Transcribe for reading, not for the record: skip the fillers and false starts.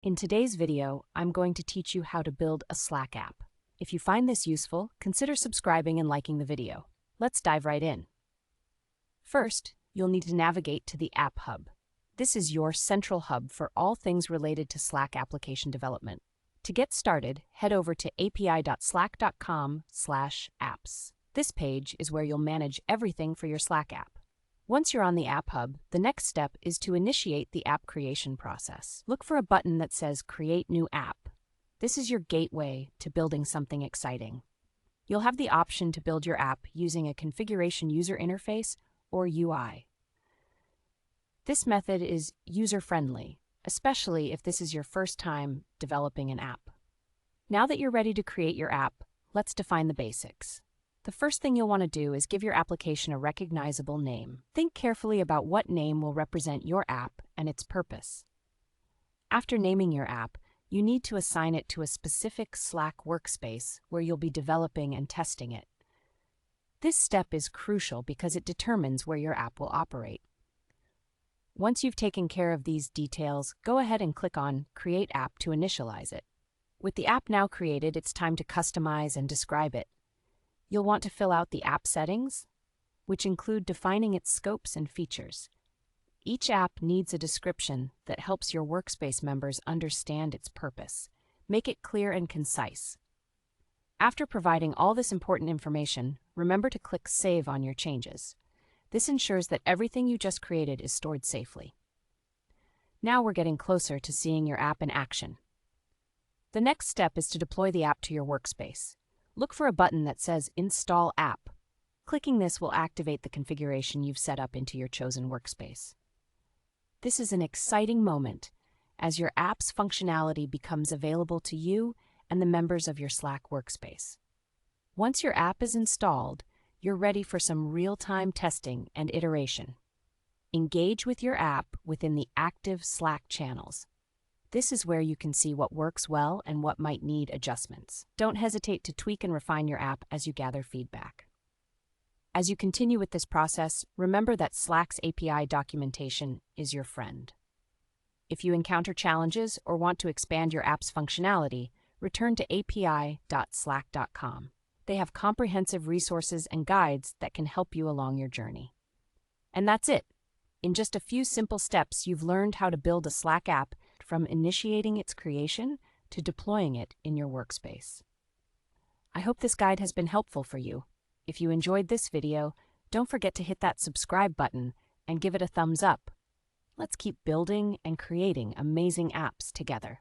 In today's video, I'm going to teach you how to build a Slack app. If you find this useful, consider subscribing and liking the video. Let's dive right in. First, you'll need to navigate to the App Hub. This is your central hub for all things related to Slack application development. To get started, head over to api.slack.com/apps. This page is where you'll manage everything for your Slack app. Once you're on the App Hub, the next step is to initiate the app creation process. Look for a button that says Create New App. This is your gateway to building something exciting. You'll have the option to build your app using a configuration user interface or UI. This method is user-friendly, especially if this is your first time developing an app. Now that you're ready to create your app, let's define the basics. The first thing you'll want to do is give your application a recognizable name. Think carefully about what name will represent your app and its purpose. After naming your app, you need to assign it to a specific Slack workspace where you'll be developing and testing it. This step is crucial because it determines where your app will operate. Once you've taken care of these details, go ahead and click on Create App to initialize it. With the app now created, it's time to customize and describe it. You'll want to fill out the app settings, which include defining its scopes and features. Each app needs a description that helps your workspace members understand its purpose. Make it clear and concise. After providing all this important information, remember to click Save on your changes. This ensures that everything you just created is stored safely. Now we're getting closer to seeing your app in action. The next step is to deploy the app to your workspace. Look for a button that says Install App. Clicking this will activate the configuration you've set up into your chosen workspace. This is an exciting moment as your app's functionality becomes available to you and the members of your Slack workspace. Once your app is installed, you're ready for some real-time testing and iteration. Engage with your app within the active Slack channels. This is where you can see what works well and what might need adjustments. Don't hesitate to tweak and refine your app as you gather feedback. As you continue with this process, remember that Slack's API documentation is your friend. If you encounter challenges or want to expand your app's functionality, return to api.slack.com. They have comprehensive resources and guides that can help you along your journey. And that's it. In just a few simple steps, you've learned how to build a Slack app from initiating its creation to deploying it in your workspace. I hope this guide has been helpful for you. If you enjoyed this video, don't forget to hit that subscribe button and give it a thumbs up. Let's keep building and creating amazing apps together.